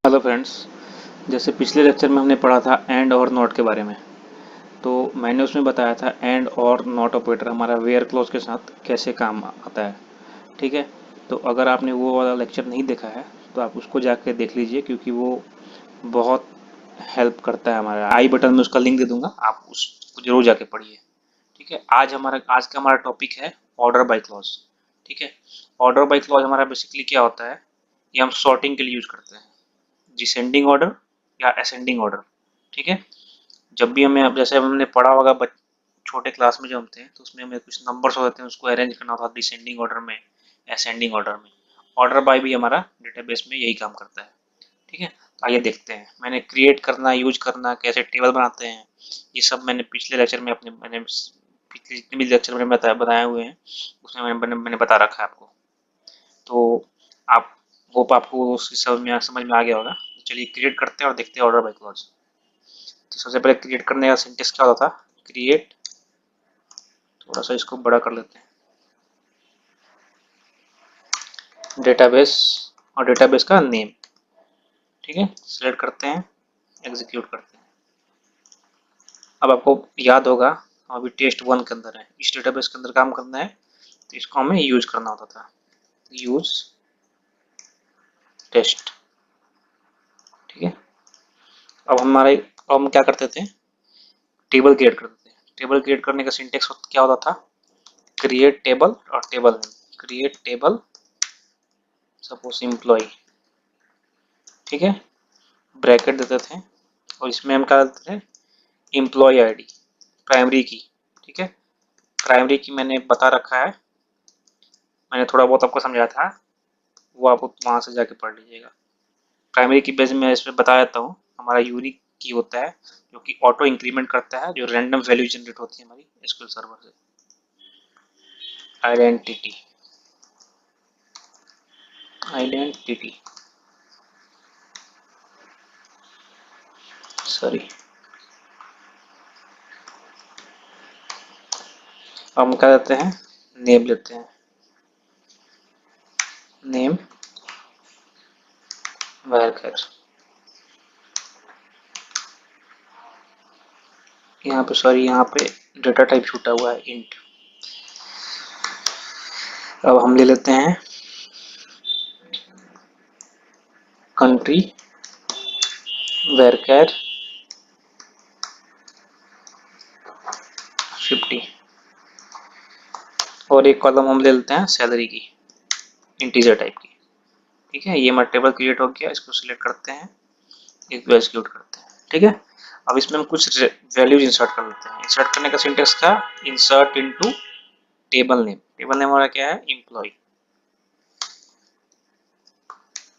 Hello friends. जैसे पिछले lecture में हमने पढ़ा था एंड और नॉट के बारे में। तो मैंने उसमें बताया था एंड और नॉट ऑपरेटर हमारा वेयर क्लॉज के साथ कैसे काम आता है। ठीक है। तो अगर आपने वो वाला लेक्चर नहीं देखा है तो आप उसको जाके देख लीजिए, क्योंकि वो बहुत हेल्प करता है। हमारा आई बटन में उसका लिंक दे दूंगा, आप उसको जरूर जाके पढ़िए। ठीक है। आज का हमारा टॉपिक है ऑर्डर बाय क्लॉज। ठीक है। ऑर्डर बाय क्लॉज हमारा बेसिकली क्या होता है, ये हम सॉर्टिंग के लिए यूज करते हैं, डिसेंडिंग ऑर्डर या असेंडिंग ऑर्डर। ठीक है। जब भी हमें, अब जैसे हमने पढ़ा होगा छोटे क्लास में जब हम थे तो उसमें हमें कुछ नंबर्स होते हैं, उसको अरेंज करना होता है डिसेंडिंग ऑर्डर में, असेंडिंग ऑर्डर में। ऑर्डर बाय भी हमारा डेटाबेस में यही काम करता है। ठीक है। तो आइए देखते हैं, मैंने क्रिएट करना, यूज करना, कैसे टेबल बनाते हैं, ये सब मैंने पिछले लेक्चर में मैंने पिछले जितने भी लेक्चर में बताए हुए हैं उसमें मैंने बता रखा है आपको। तो आप होप आपको उसकी समझ में आ गया होगा। तो चलिए क्रिएट करते हैं और देखते हैं ऑर्डर बाय क्लॉज। तो सबसे पहले क्रिएट करने का सिंटेक्स क्या होता था, क्रिएट, थोड़ा सा इसको बड़ा कर लेते हैं, डेटाबेस और डेटाबेस का नेम। ठीक है। सिलेक्ट करते हैं, एग्जीक्यूट करते हैं। अब आपको याद होगा हम अभी टेस्ट 1 के अंदर है, इस डेटाबेस के अंदर काम करना है, तो इसको हमें यूज करना होता था, यूज टेस्ट। ठीक है। अब हम क्या करते थे, टेबल क्रिएट करते थे। टेबल क्रिएट करने का सिंटेक्स क्या होता था, क्रिएट टेबल और table name. Create table suppose employ. ठीक है। ब्रैकेट देते थे और इसमें हम क्या देते थे, एम्प्लॉय आईडी, प्राइमरी की। ठीक है। प्राइमरी की मैंने बता रखा है, मैंने थोड़ा बहुत आपको समझाया था, वो आप वहां से जाके पढ़ लीजिएगा। प्राइमरी की बेस में इसमें बता देता हूँ, हमारा यूनिक की होता है जो कि ऑटो इंक्रीमेंट करता है, जो रैंडम वैल्यू जनरेट होती है हमारी एसक्यूएल सर्वर से। Identity, identity sorry. हम क्या देते हैं, नेम लेते हैं, नेम वर्कर। यहाँ पे सॉरी, यहाँ पे डेटा टाइप छूटा हुआ है, इंट। अब हम ले लेते हैं कंट्री वर्कर 50 और एक कॉलम हम ले लेते हैं सैलरी की, इंटीजर टाइप की। ठीक है। ये हमारा टेबल क्रिएट हो गया, इसको सिलेक्ट करते हैं, इसको एग्जीक्यूट करते हैं। ठीक है। अब इसमें हम कुछ वैल्यूज इंसर्ट कर लेते हैं। इंसर्ट करने का सिंटेक्स था insert into table name. Table name हमारा क्या है, एम्प्लॉय।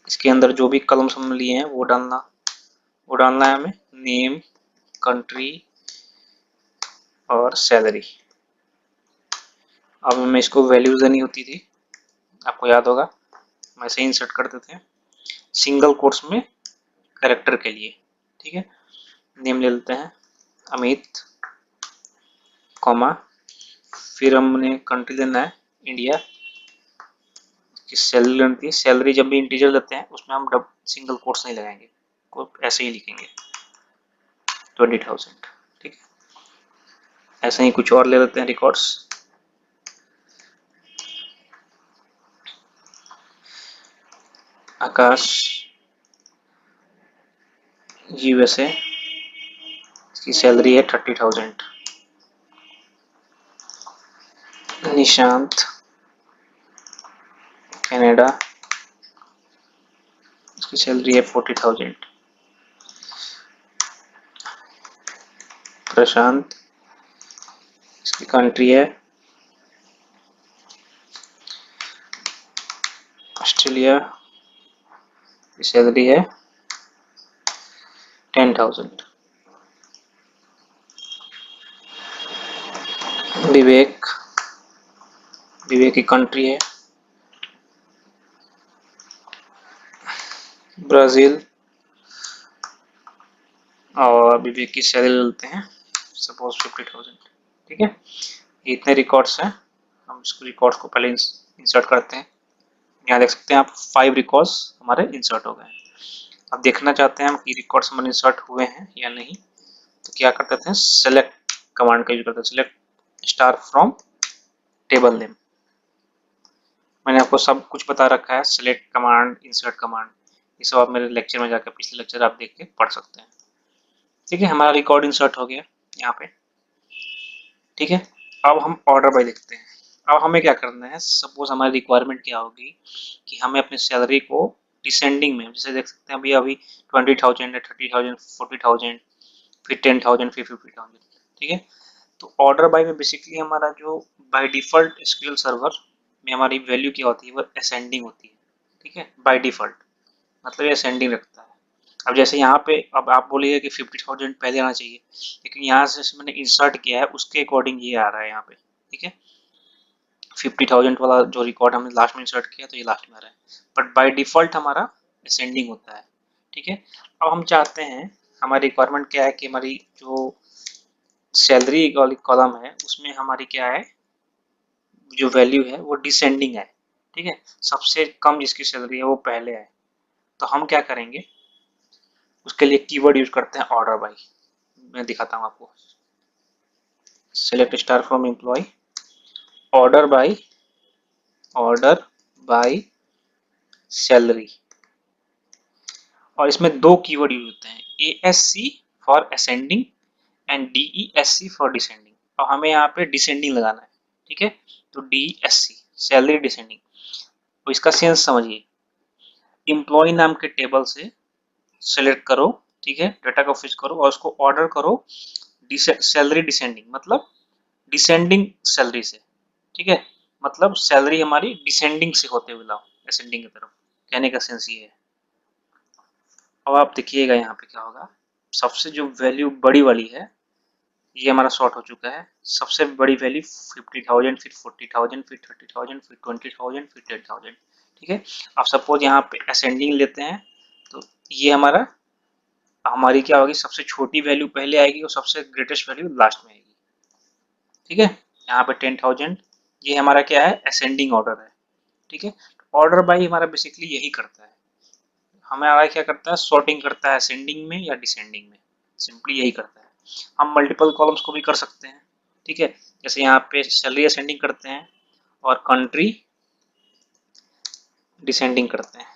इसके अंदर जो भी कॉलम्स हम लिए हैं वो डालना है हमें, नेम, कंट्री और सैलरी। अब हमें इसको वैल्यूज देनी होती थी, आपको याद होगा हम ऐसे ही इंसर्ट करते थे सिंगल कोट्स में कैरेक्टर के लिए। ठीक है। नेम ले लेते हैं अमित, कॉमा, फिर हमने कंट्री लेना है इंडिया, की सैलरी लेनी थी। सैलरी जब भी इंटीजर लेते हैं उसमें हम सिंगल कोट्स नहीं लगाएंगे, को ऐसे ही लिखेंगे 20,000। ठीक है। ऐसे ही कुछ और ले लेते हैं रिकॉर्ड्स, आकाश यूएसए, इसकी सैलरी है 30,000। निशांत कनाडा, इसकी सैलरी है 40,000। प्रशांत, इसकी कंट्री है ऑस्ट्रेलिया, सैलरी है 10,000। विवेक, विवेक की कंट्री है ब्राजील, और विवेक की सैलरी लेते हैं सपोज 50,000। ठीक है। इतने रिकॉर्ड्स हैं, हम इसको रिकॉर्ड्स को पहले इंसर्ट करते हैं। यहाँ देख सकते हैं आप 5 रिकॉर्ड्स हमारे इंसर्ट हो गए हैं। अब देखना चाहते हैं हम कि रिकॉर्ड्स हमारे इंसर्ट हुए हैं या नहीं, तो क्या कर देते हैं, सेलेक्ट कमांड का यूज करते हैं, select star from table name. मैंने आपको सब कुछ बता रखा है, सेलेक्ट कमांड, इंसर्ट कमांड, ये सब आप मेरे लेक्चर में जाकर, पिछले लेक्चर आप देख के पढ़ सकते हैं। ठीक है, हमारा रिकॉर्ड इंसर्ट हो गया यहाँ पे। ठीक है, अब हम ऑर्डर बाय देखते हैं। अब हमें क्या करना है, सपोज हमारी रिक्वायरमेंट क्या होगी कि हमें अपनी सैलरी को डिसेंडिंग में, जैसे देख सकते हैं अभी अभी 20,000 है, 30,000, 40,000, फिर 10,000, फिर 50,000। ठीक है, तो ऑर्डर बाय में बेसिकली हमारा जो बाय डिफॉल्ट एसक्यूएल सर्वर में हमारी वैल्यू क्या होती है, वो असेंडिंग होती है। ठीक है, बाय डिफॉल्ट मतलब ये असेंडिंग रखता है। अब जैसे यहाँ पे अब आप बोलिए कि 50,000 पहले आना चाहिए, लेकिन यहाँ से मैंने इंसर्ट किया है उसके अकॉर्डिंग ये आ रहा है यहाँ पे। ठीक है, 50,000 वाला जो रिकॉर्ड हमने लास्ट में इंसर्ट किया तो ये लास्ट में आ रहा है, बट बाय डिफॉल्ट हमारा असेंडिंग होता है। ठीक है, अब हम चाहते हैं, हमारी रिक्वायरमेंट क्या है कि हमारी जो सैलरी वाली कॉलम है उसमें हमारी क्या है, जो वैल्यू है वो डिसेंडिंग है। ठीक है, सबसे कम जिसकी सैलरी है वो पहले है। तो हम क्या करेंगे, उसके लिए कीवर्ड यूज करते हैं ऑर्डर बाय। मैं दिखाता हूँ आपको, select star from employ, order by, order by salary, और इसमें दो कीवर्ड यूज होते हैं, ASC for ascending and DESC for descending. और हमें यहाँ पे डिसेंडिंग लगाना है। ठीक है, तो DESC सैलरी डिसेंडिंग, तो इसका सेंस समझिए, एम्प्लॉय नाम के टेबल से सेलेक्ट करो, ठीक है, डाटा को फिच करो और उसको ऑर्डर करो सैलरी डिसेंडिंग, मतलब डिसेंडिंग सैलरी से। ठीक है, मतलब सैलरी हमारी डिसेंडिंग से होते हुए लाओ असेंडिंग की तरफ, कहने का सेंस ये है। अब आप देखिएगा यहाँ पे क्या होगा, सबसे जो वैल्यू बड़ी वाली है ये हमारा शॉर्ट हो चुका है। सबसे बड़ी वैल्यू 50,000, फिर 40,000, फिर 30,000, फिर 20,000, फिर 10,000। ठीक है, अब सपोज यहाँ पे असेंडिंग लेते हैं, तो ये हमारी क्या होगी, सबसे छोटी वैल्यू पहले आएगी और सबसे ग्रेटेस्ट वैल्यू लास्ट में आएगी। ठीक है, यहाँ पे 10,000, ये हमारा क्या है, असेंडिंग ऑर्डर है। ठीक है, ऑर्डर बाई हमारा बेसिकली यही करता है, हमारा क्या करता है, सॉर्टिंग करता है असेंडिंग में या डिसेंडिंग में, सिंपली यही करता है। हम मल्टीपल कॉलम्स को भी कर सकते हैं। ठीक है, जैसे यहाँ पे सैलरी असेंडिंग करते हैं और कंट्री डिसेंडिंग करते हैं।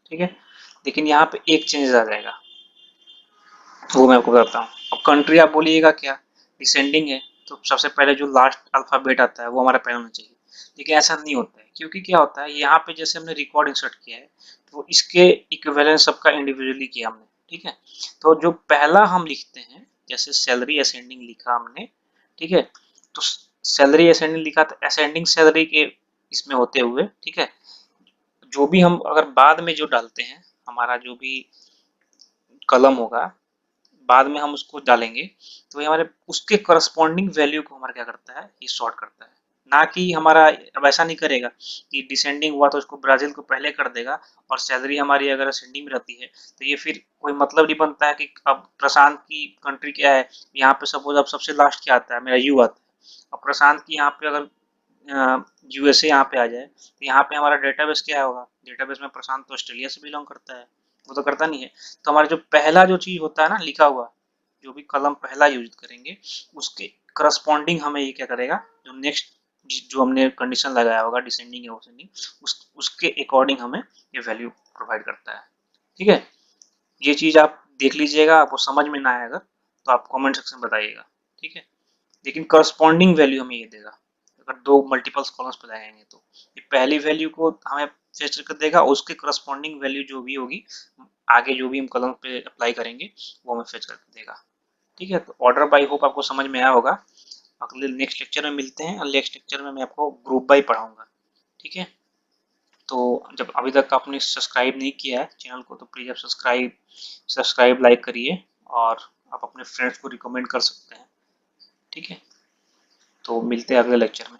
ठीक है, लेकिन यहाँ पे एक चेंज आ जाएगा, वो मैं आपको बताता हूँ। अब कंट्री आप बोलिएगा क्या, डिसेंडिंग है तो सबसे पहले जो लास्ट अल्फाबेट आता है वो हमारा पहले होना चाहिए, लेकिन ऐसा नहीं होता है, क्योंकि क्या होता है, यहाँ पे जैसे हमने रिकॉर्ड इंसर्ट किया है तो इसके इक्विवेलेंस सबका इंडिविजुअली किया हमने। ठीक है, तो जो पहला हम लिखते हैं, जैसे सैलरी असेंडिंग लिखा हमने, ठीक है, तो सैलरी असेंडिंग लिखा तो असेंडिंग सैलरी के इसमें होते हुए, ठीक है, जो भी हम अगर बाद में जो डालते हैं, हमारा जो भी कलम होगा बाद में हम उसको डालेंगे, तो ये हमारे उसके करस्पॉन्डिंग वैल्यू को हमारा क्या करता है, ये सॉर्ट करता है। ना कि हमारा अब ऐसा नहीं करेगा कि डिसेंडिंग हुआ तो उसको ब्राजील को पहले कर देगा और सैलरी हमारी अगर असेंडिंग में रहती है तो ये फिर कोई मतलब नहीं बनता है कि अब प्रशांत की कंट्री क्या है, यहाँ पे सपोज अब सबसे लास्ट क्या आता है, मेरा यू आता है। अब प्रशांत की यहाँ पे अगर यूएसए यहाँ पे आ जाए तो यहाँ पे हमारा डेटाबेस क्या होगा, डेटाबेस में प्रशांत तो ऑस्ट्रेलिया से बिलोंग करता है, वो तो करता नहीं है। तो हमारा जो पहला जो चीज होता है ना लिखा हुआ, जो भी कलम पहला यूज करेंगे उसके करस्पॉन्डिंग हमें ये क्या करेगा, जो नेक्स्ट जो हमने कंडीशन लगाया होगा डिसेंडिंग या असेंडिंग, उसके अकॉर्डिंग हमें ये वैल्यू प्रोवाइड करता है। ठीक है, ये चीज आप देख लीजिएगा, आपको समझ में ना आए अगर तो आप कमेंट सेक्शन में बताइएगा। ठीक है, लेकिन करस्पॉन्डिंग वैल्यू हमें ये देगा, अगर दो मल्टीपल्स कॉलम्स पे लगाएंगे तो ये पहली वैल्यू को हमें फेच कर देगा, उसके करस्पॉन्डिंग वैल्यू जो भी होगी आगे जो भी हम कॉलम पे अप्लाई करेंगे वो हमें फेच कर देगा। ठीक है, तो ऑर्डर बाई होप आपको समझ में आया होगा। अगले नेक्स्ट लेक्चर में मिलते हैं और नेक्स्ट लेक्चर में मैं आपको ग्रुप बाई पढ़ाऊंगा। ठीक है, तो जब अभी तक आपने सब्सक्राइब नहीं किया है चैनल को तो प्लीज़ आप सब्सक्राइब लाइक करिए और आप अपने फ्रेंड्स को रिकमेंड कर सकते हैं। ठीक है, तो मिलते हैं अगले लेक्चर में।